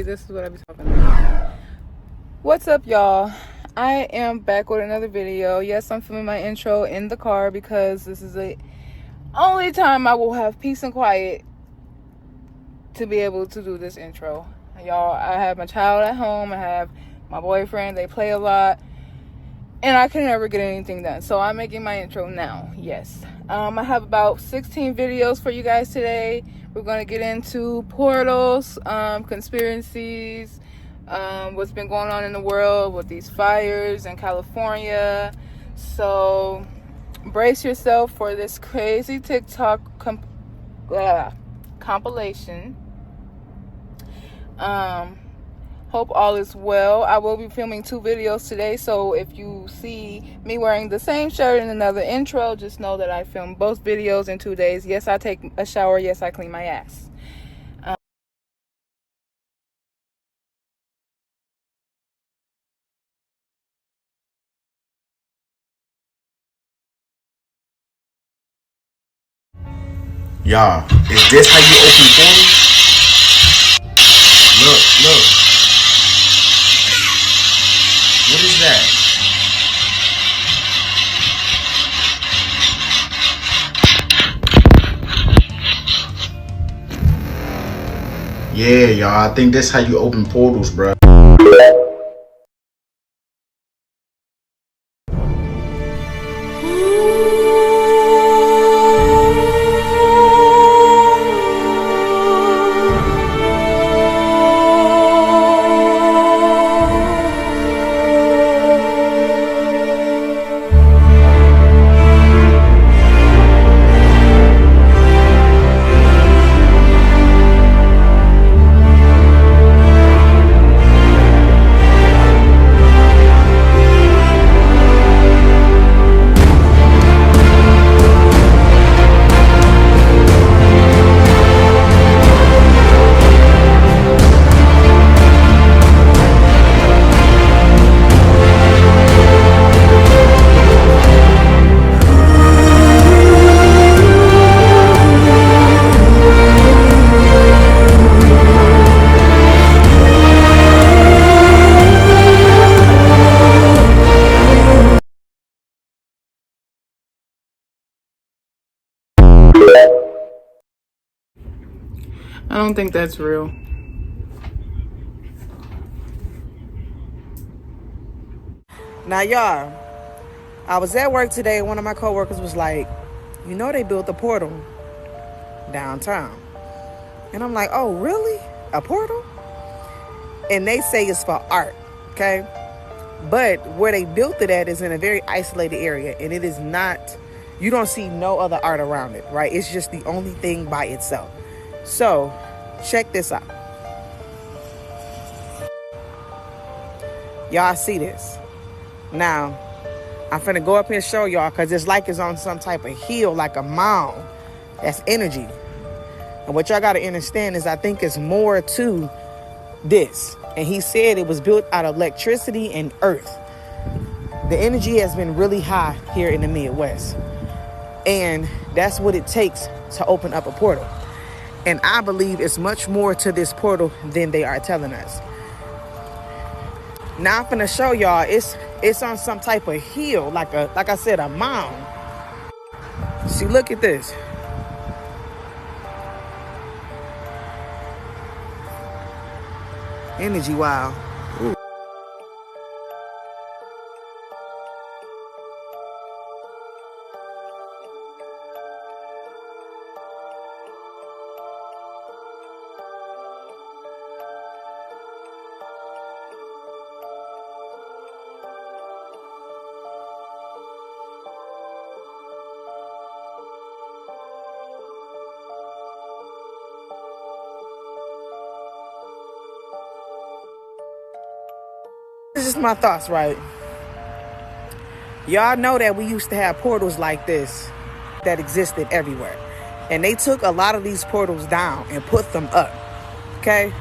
this is what I be talking about. What's up, y'all? I am back with another video. Yes, I'm filming my intro in the car because this is the only time I will have peace and quiet to be able to do this intro. Y'all, I have my child at home. I have my boyfriend. They play a lot. And I can never get anything done. So I'm making my intro now. Yes. I have about 16 videos for you guys today. We're going to get into portals, conspiracies, what's been going on in the world with these fires in California. So brace yourself for this crazy TikTok compilation. Hope all is well. I will be filming 2 videos today, so if you see me wearing the same shirt in another intro, just know that I filmed both videos in 2 days. Yes, I take a shower. Yes, I clean my ass. Y'all, is this how you open portals? Look. What is that? Yeah, y'all, I think that's how you open portals, bro. I don't think that's real. Now, y'all, I was at work today. One of my coworkers was like, you know, they built a portal downtown. And I'm like, oh, really? A portal? And they say it's for art, okay? But where they built it at is in a very isolated area. And it is not, you don't see no other art around it, right? It's just the only thing by itself. So, check this out. Y'all see this? Now, I'm finna go up here and show y'all because it's like it's on some type of hill, like a mound. That's energy. And what y'all got to understand is I think it's more to this. And he said it was built out of electricity and earth. The energy has been really high here in the Midwest. And that's what it takes to open up a portal. And I believe it's much more to this portal than they are telling us. Now I'm finna show y'all it's on some type of hill, like I said, a mound. See, look at this. Energy, wow. Ooh. This is my thoughts, right? Y'all know that we used to have portals like this that existed everywhere. And they took a lot of these portals down and put them up, okay?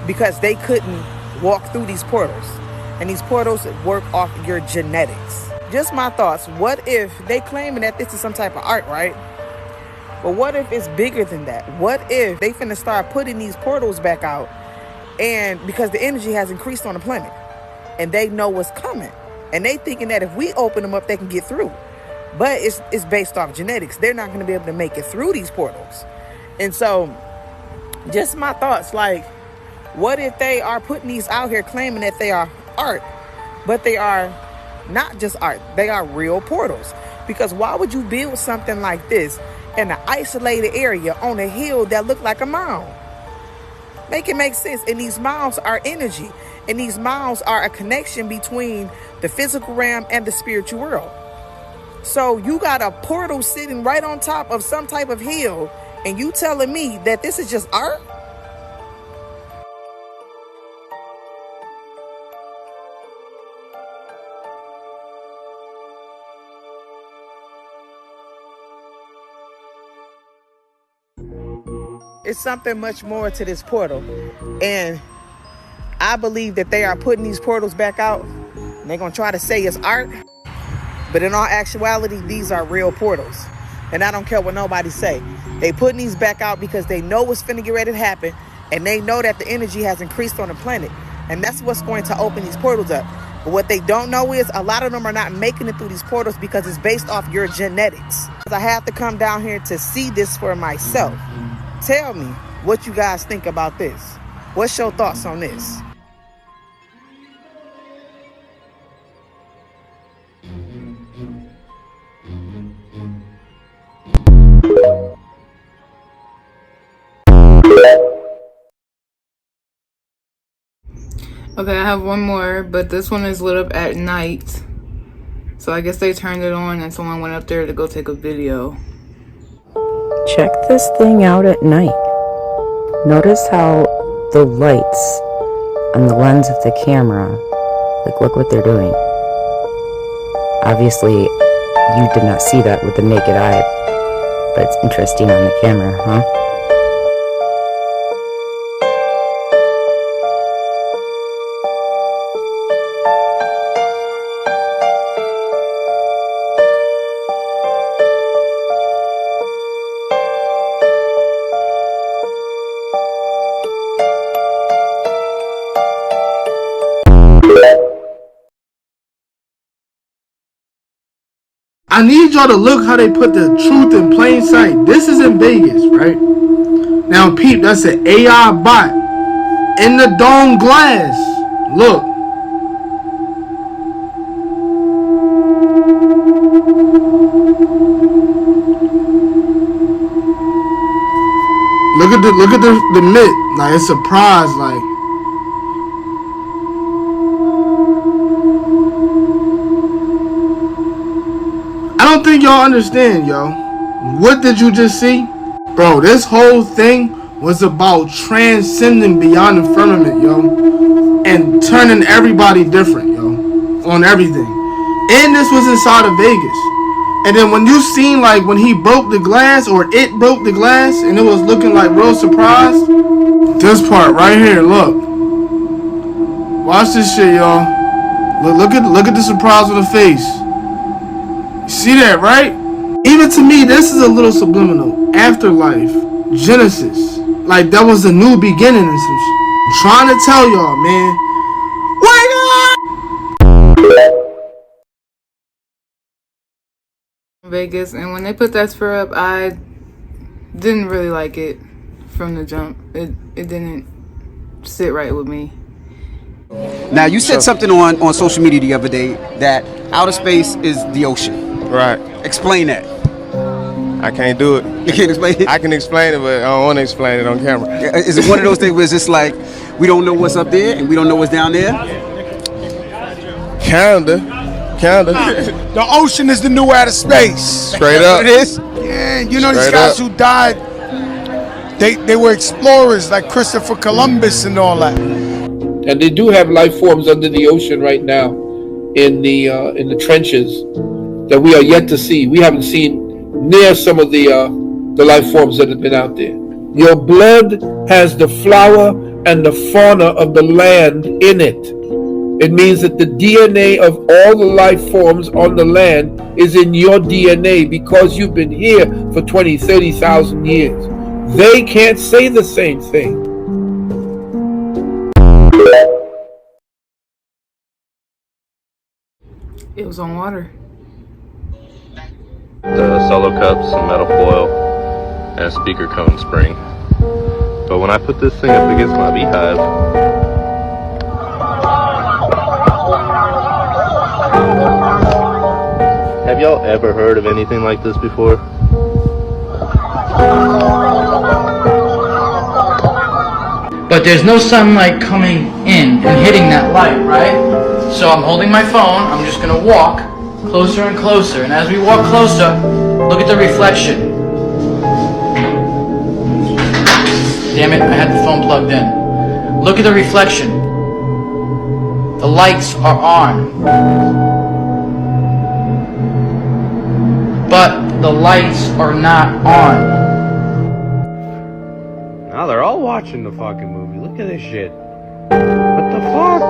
Because they couldn't walk through these portals. And these portals work off your genetics. Just my thoughts. What if they claiming that this is some type of art, right? But what if it's bigger than that? What if they finna start putting these portals back out And because the energy has increased on the planet, and they know what's coming, and they thinking that if we open them up, they can get through. But it's based off genetics. They're not going to be able to make it through these portals. And so, just my thoughts, like, what if they are putting these out here claiming that they are art, but they are not just art, they are real portals? Because why would you build something like this in an isolated area on a hill that looked like a mound? Make it make sense. And these mounds are energy, and these mounds are a connection between the physical realm and the spiritual world. So you got a portal sitting right on top of some type of hill, and you telling me that this is just art? It's something much more to this portal. And I believe that they are putting these portals back out, and they're going to try to say it's art. But in all actuality, these are real portals. And I don't care what nobody say. They putting these back out because they know what's finna get ready to happen. And they know that the energy has increased on the planet. And that's what's going to open these portals up. But what they don't know is a lot of them are not making it through these portals because it's based off your genetics. I have to come down here to see this for myself. Tell me what you guys think about this. What's your thoughts on this? Okay, I have one more, but this one is lit up at night. So I guess they turned it on and someone went up there to go take a video. Check this thing out at night. Notice how the lights on the lens of the camera, like, look what they're doing. Obviously, you did not see that with the naked eye, but it's interesting on the camera, huh? I need y'all to look how they put the truth in plain sight. This is in Vegas, right? Now, peep, that's an AI bot in the dome glass. Look. Look at the mitt. Like, it's surprised, like. I don't think y'all understand, yo. What did you just see? Bro, this whole thing was about transcending beyond the firmament, yo. And turning everybody different, yo. On everything. And this was inside of Vegas. And then when you seen, like, when he broke the glass, or it broke the glass, and it was looking like real surprised. This part right here, look. Watch this shit, y'all. Look at the surprise on the face. See that, right? Even to me, this is a little subliminal. Afterlife, Genesis, like that was a new beginning and some shit. I'm trying to tell y'all, man. Wake up! Vegas, and when they put that spur up, I didn't really like it from the jump. It didn't sit right with me. Now, you said something on social media the other day that outer space is the ocean. Right. Explain that. I can't do it. You can't explain it? I can explain it, but I don't want to explain it on camera. Is it one of those things where it's just like, we don't know what's up there and we don't know what's down there? Kinda. The ocean is the new outer space. Straight up. It is? Yeah, you know these Straight guys up. who died, they were explorers like Christopher Columbus and all that. And they do have life forms under the ocean right now in the trenches that we are yet to see. We haven't seen near some of the life forms that have been out there. Your blood has the flora and the fauna of the land in it. It means that the DNA of all the life forms on the land is in your DNA because you've been here for 20, 30,000 years. They can't say the same thing. It was on water. The solo cups, some metal foil, and a speaker cone spring. But when I put this thing up against my beehive, have y'all ever heard of anything like this before? But there's no sunlight coming in and hitting that light, right? So I'm holding my phone, I'm just gonna walk closer and closer, and as we walk closer, look at the reflection. Damn it, I had the phone plugged in. Look at the reflection. The lights are on. But the lights are not on. Now they're all watching the fucking movie. Look at this shit. What the fuck?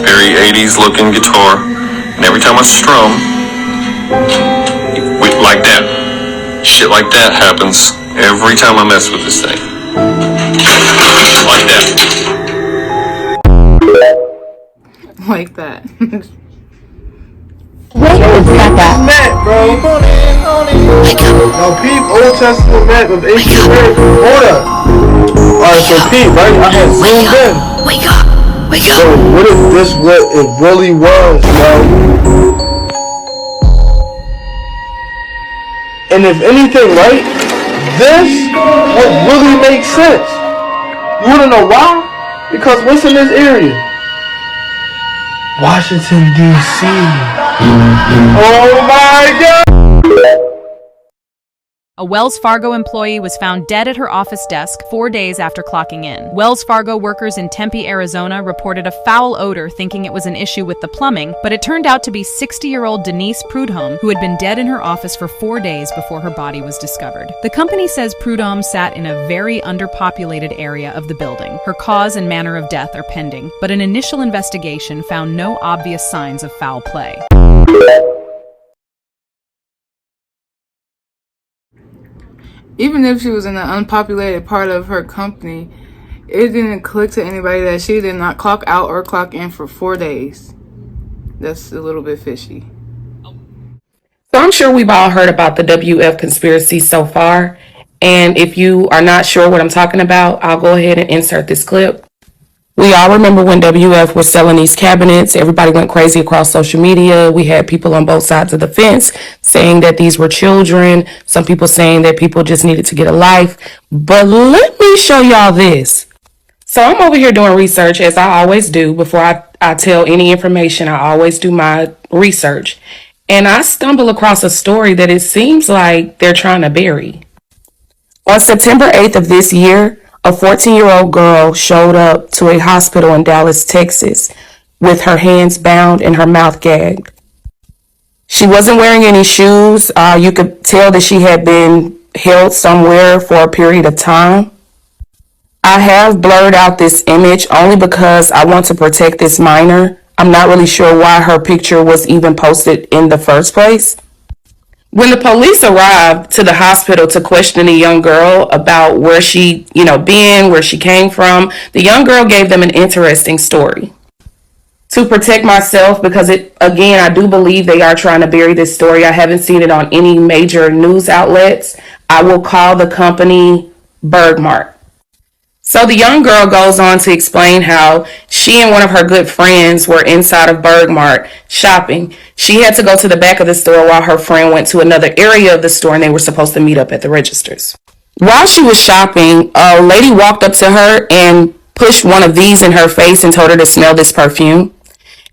Very 80s looking guitar, and every time I strum, like that, shit like that happens every time I mess with this thing. Like that. Like that. Map, bro. Now, peep Old Testament map of ancient America. Hold up. Alright, so peep, right? I had zoomed in. Wake up! Wake up! So, what if this what it really was, yo? And if anything, right? This would really make sense. You wanna know why? Because what's in this area? Washington, D.C. Oh my God! A Wells Fargo employee was found dead at her office desk 4 days after clocking in. Wells Fargo workers in Tempe, Arizona reported a foul odor thinking it was an issue with the plumbing, but it turned out to be 60-year-old Denise Prudhomme, who had been dead in her office for 4 days before her body was discovered. The company says Prudhomme sat in a very underpopulated area of the building. Her cause and manner of death are pending, but an initial investigation found no obvious signs of foul play. Even if she was in an unpopulated part of her company, it didn't click to anybody that she did not clock out or clock in for 4 days. That's a little bit fishy. So I'm sure we've all heard about the WF conspiracy so far. And if you are not sure what I'm talking about, I'll go ahead and insert this clip. We all remember when WF was selling these cabinets. Everybody went crazy across social media. We had people on both sides of the fence saying that these were children. Some people saying that people just needed to get a life. But let me show y'all this. So I'm over here doing research, as I always do. Before I tell any information, I always do my research. And I stumble across a story that it seems like they're trying to bury. On September 8th of this year, a 14-year-old girl showed up to a hospital in Dallas, Texas, with her hands bound and her mouth gagged. She wasn't wearing any shoes. You could tell that she had been held somewhere for a period of time. I have blurred out this image only because I want to protect this minor. I'm not really sure why her picture was even posted in the first place. When the police arrived to the hospital to question the young girl about where she, been, where she came from, the young girl gave them an interesting story. To protect myself, because I do believe they are trying to bury this story. I haven't seen it on any major news outlets. I will call the company Bergmart. So the young girl goes on to explain how she and one of her good friends were inside of Bergmart shopping. She had to go to the back of the store while her friend went to another area of the store, and they were supposed to meet up at the registers. While she was shopping, a lady walked up to her and pushed one of these in her face and told her to smell this perfume.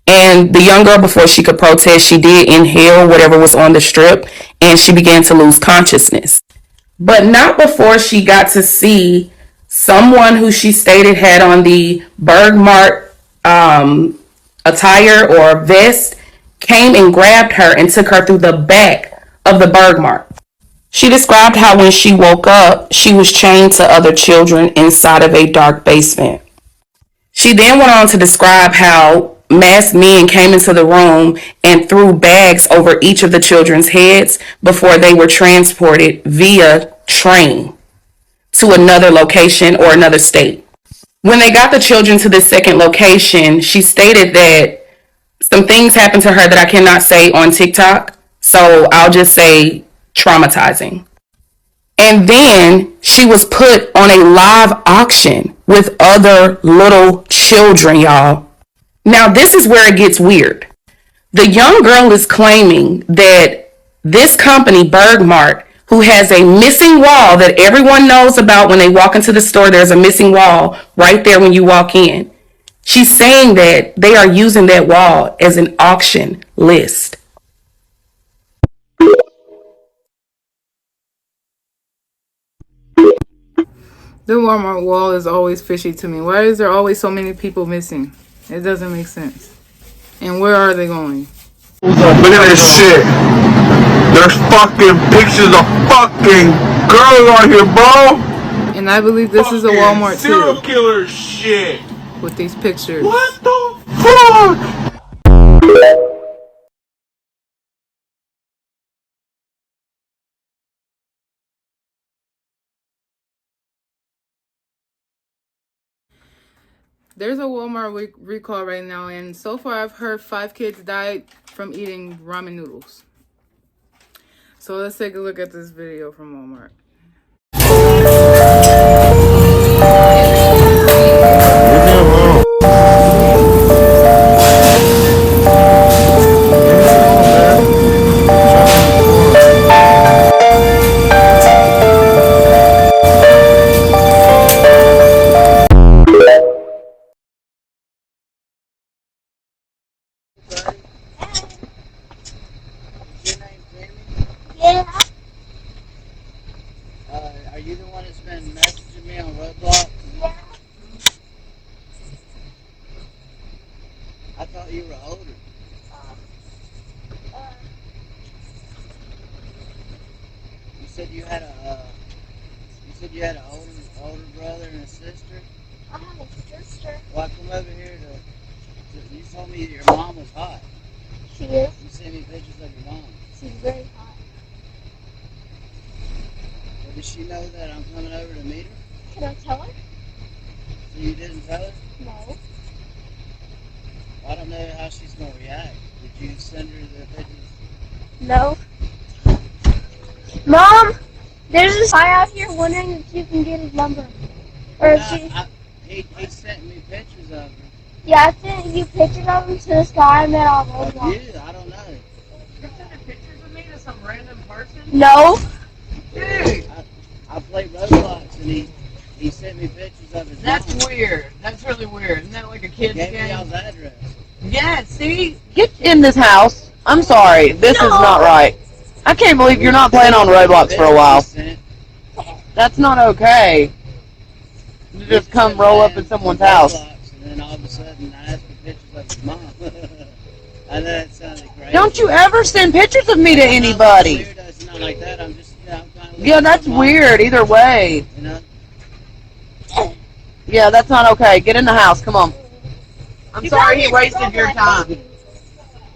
And the young girl, before she could protest, she did inhale whatever was on the strip, and she began to lose consciousness. But not before she got to see someone who she stated had on the Bergmart attire or vest, came and grabbed her and took her through the back of the Bergmart. She described how when she woke up, she was chained to other children inside of a dark basement. She then went on to describe how masked men came into the room and threw bags over each of the children's heads before they were transported via train to another location or another state. When they got the children to this second location, she stated that some things happened to her that I cannot say on TikTok, so I'll just say traumatizing. And then she was put on a live auction with other little children, y'all. Now, this is where it gets weird. The young girl is claiming that this company, Bergmart, who has a missing wall that everyone knows about when they walk into the store, there's a missing wall right there when you walk in. She's saying that they are using that wall as an auction list. The Walmart wall is always fishy to me. Why is there always so many people missing? It doesn't make sense. And where are they going? Look at this shit. There's fucking pictures of fucking girls on here, bro. And I believe this is a Walmart too. Serial killer shit. With these pictures. What the fuck? There's a Walmart recall right now, and so far I've heard 5 kids died from eating ramen noodles. So let's take a look at this video from Walmart. Are you the one that's been messaging me on Roblox? Yeah. I thought you were older. You said you had an older brother and a sister? I have a sister. Well, I come over here to you told me that your mom was hot. She is. You sent me pictures of your mom. She's very hot. Well, does she know that I'm coming over to meet her? Can I tell her? So you didn't tell her? No. I don't know how she's going to react. Did you send her the pictures? No. Mom, there's this guy out here wondering if you can get his number. Or if she... He sent me pictures of her. Yeah, I sent you pictures of him to this guy I met on Roblox. You? I don't know. You're sending pictures of me to some random person? No. Dude. I played Roblox and he sent me pictures of his mom. That's weird. That's really weird. Isn't that like a kid's Gave game? me y'all's address. Yeah, see? Get in this house. I'm sorry. This is not right. I can't believe you're not playing on Roblox for a while. That's not okay. You just come roll up in someone's house. And then all of a sudden I asked for pictures of his mom. I know that sounded crazy. Don't you ever send pictures of me to anybody. It's not like that. I'm just, I'm kind of Yeah, that's weird either way. You know? Yeah, that's not okay. Get in the house. Come on. I'm sorry he wasted your time.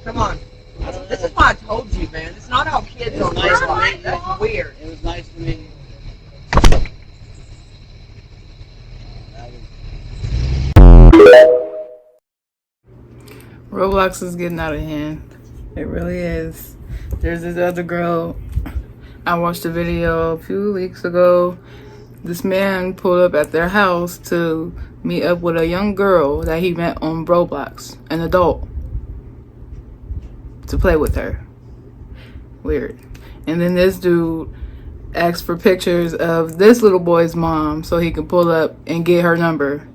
Come on. This is why I told you, man. It's not how kids on Roblox. That's weird. It was nice to meet you. Roblox is getting out of hand. It really is. There's this other girl. I watched a video a few weeks ago. This man pulled up at their house to meet up with a young girl that he met on Roblox, an adult, to play with her. Weird. And then this dude asked for pictures of this little boy's mom so he could pull up and get her number.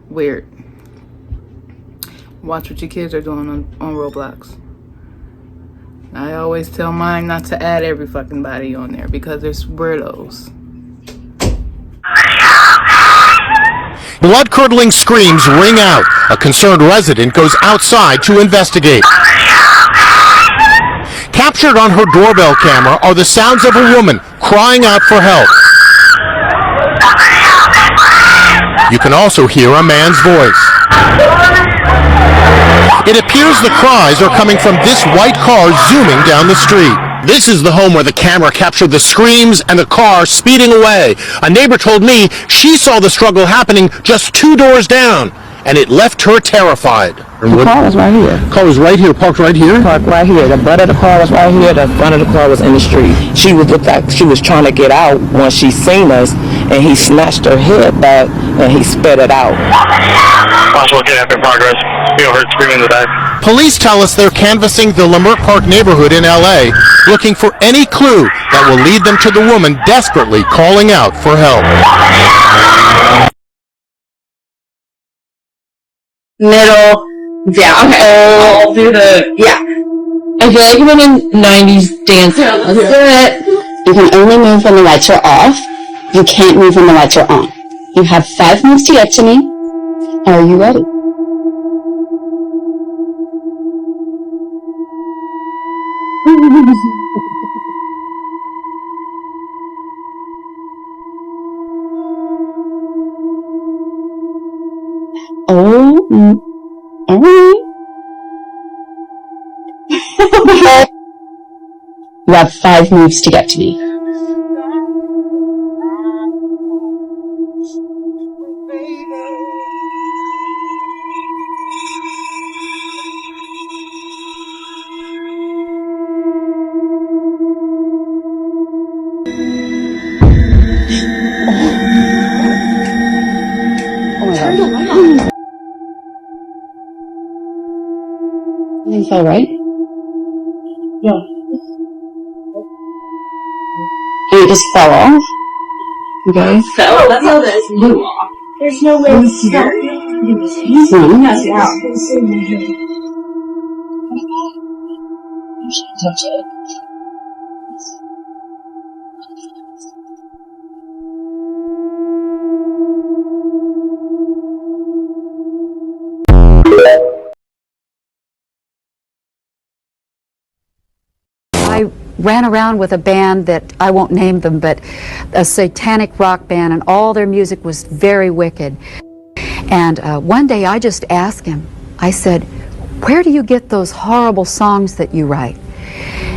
Weird. Watch what your kids are doing on Roblox. I always tell mine not to add every fucking body on there because there's weirdos. Blood-curdling screams ring out. A concerned resident goes outside to investigate. Captured on her doorbell camera are the sounds of a woman crying out for help. You can also hear a man's voice. It appears the cries are coming from this white car zooming down the street. This is the home where the camera captured the screams and the car speeding away. A neighbor told me she saw the struggle happening just 2 doors down, and it left her terrified. The car was right here. Car was right here, parked right here? Parked right here. The butt of the car was right here. The front of the car was in the street. She looked like she was trying to get out once she seen us, and he snatched her head back and he sped it out. Possible kidnap in progress. You heard screaming in the back. Police tell us they're canvassing the Leimert Park neighborhood in L.A., looking for any clue that will lead them to the woman desperately calling out for help. Middle, down, all through the, yeah. I feel like I'm in a 90s dance. Let's do it. You can only move when the lights are off. You can't move when the lights are on. You have 5 minutes to get to me. Are you ready? Oh, all right. You have 5 moves to get to me. Everything's all right? Yeah. You just fell off? Okay. So, that's how this blew off. There's no way to stop it. Pass it out. Touch it. I ran around with a band that I won't name them, but a satanic rock band, and all their music was very wicked. And one day I just asked him, I said, "Where do you get those horrible songs that you write?"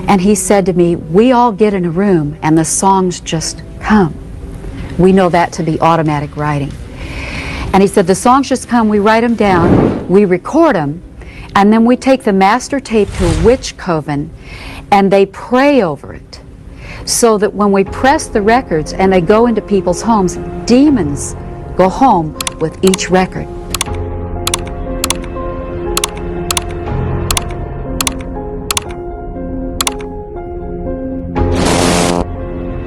And he said to me, "We all get in a room and the songs just come. We know that to be automatic writing." And he said, "The songs just come, we write them down, we record them, and then we take the master tape to a witch coven and they pray over it, so that when we press the records and they go into people's homes, demons go home with each record."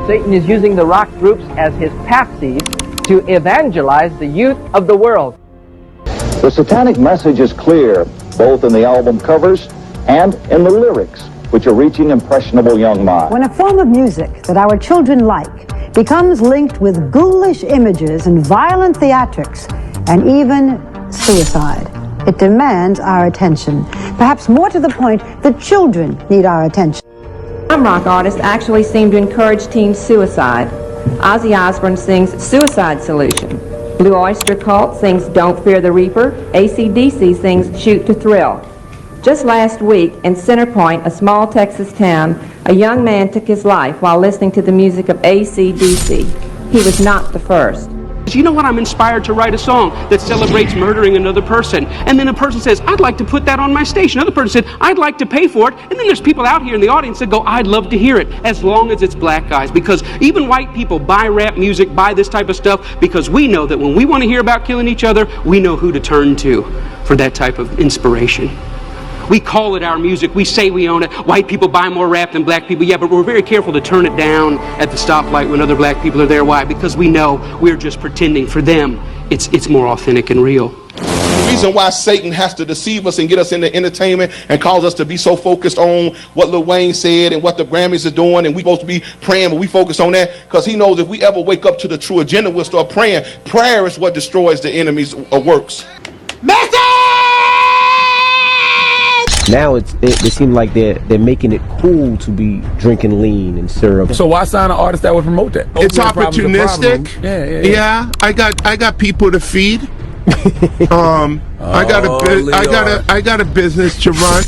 Satan is using the rock groups as his patsies to evangelize the youth of the world. The satanic message is clear, both in the album covers and in the lyrics, which are reaching impressionable young minds. When a form of music that our children like becomes linked with ghoulish images and violent theatrics and even suicide, it demands our attention. Perhaps more to the point, the children need our attention. Some rock artists actually seem to encourage teen suicide. Ozzy Osbourne sings Suicide Solution. Blue Oyster Cult sings Don't Fear the Reaper. AC/DC sings Shoot to Thrill. Just last week in Center Point, a small Texas town, a young man took his life while listening to the music of AC/DC. He was not the first. You know what? I'm inspired to write a song that celebrates murdering another person. And then a person says, "I'd like to put that on my station." Another person said, "I'd like to pay for it." And then there's people out here in the audience that go, "I'd love to hear it," as long as it's black guys. Because even white people buy rap music, buy this type of stuff, because we know that when we want to hear about killing each other, we know who to turn to for that type of inspiration. We call it our music. We say we own it. White people buy more rap than black people. Yeah, but we're very careful to turn it down at the stoplight when other black people are there. Why? Because we know we're just pretending. For them, it's more authentic and real. The reason why Satan has to deceive us and get us into entertainment and cause us to be so focused on what Lil Wayne said and what the Grammys are doing, and we supposed to be praying, but we focus on that because he knows if we ever wake up to the true agenda, we'll start praying. Prayer is what destroys the enemy's works. Now it seems like they're making it cool to be drinking lean and syrup. So why sign an artist that would promote that? It's opportunistic. Yeah. Yeah, I got people to feed. I got a business to run.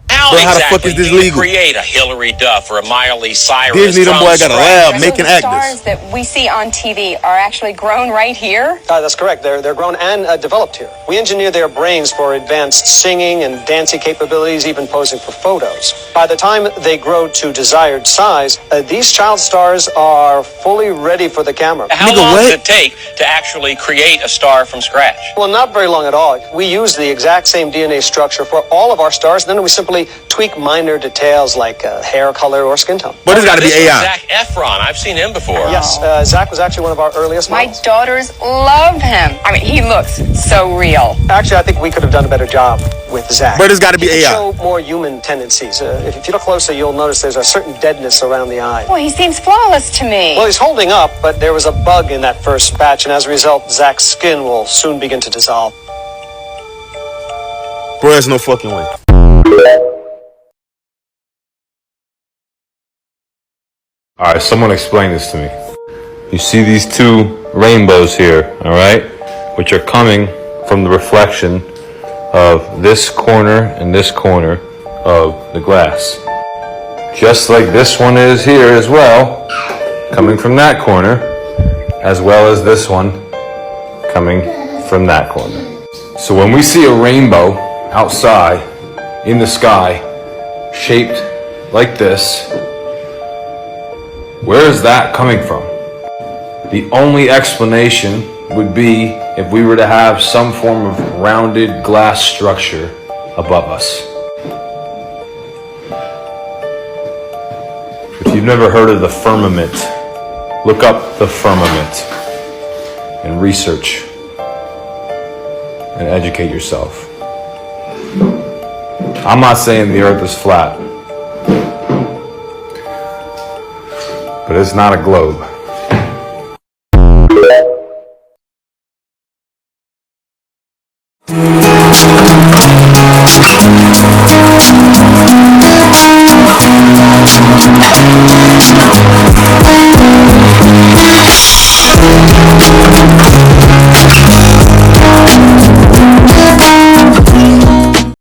How how the exactly fuck is this do you legal? create a Hilary Duff or a Miley Cyrus? Disney, them from boy got a scratch? lab making actors. Stars that we see on TV are actually grown right here? That's correct. They're grown and developed here. We engineer their brains for advanced singing and dancing capabilities, even posing for photos. By the time they grow to desired size, these child stars are fully ready for the camera. How long does it take to actually create a star from scratch? Well, not very long at all. We use the exact same DNA structure for all of our stars, and then we simply tweak minor details like hair color or skin tone. But it's got to be This was AI. Zac Efron. I've seen him before. Yes, Zach was actually one of our earliest My models. daughters love him. I mean, he looks so real. Actually, I think we could have done a better job with Zach. But it's gotta be He can AI. show more human tendencies. If you look closer, you'll notice there's a certain deadness around the eye. Well, he seems flawless to me. Well, he's holding up, but there was a bug in that first batch, and as a result, Zach's skin will soon begin to dissolve. Bro, there's no fucking way. All right, someone explain this to me. You see these two rainbows here, all right, which are coming from the reflection of this corner and this corner of the glass. Just like this one is here as well, coming from that corner, as well as this one coming from that corner. So when we see a rainbow outside in the sky, shaped like this, where is that coming from? The only explanation would be if we were to have some form of rounded glass structure above us. If you've never heard of the firmament, look up the firmament and research and educate yourself. I'm not saying the earth is flat, but it's not a globe.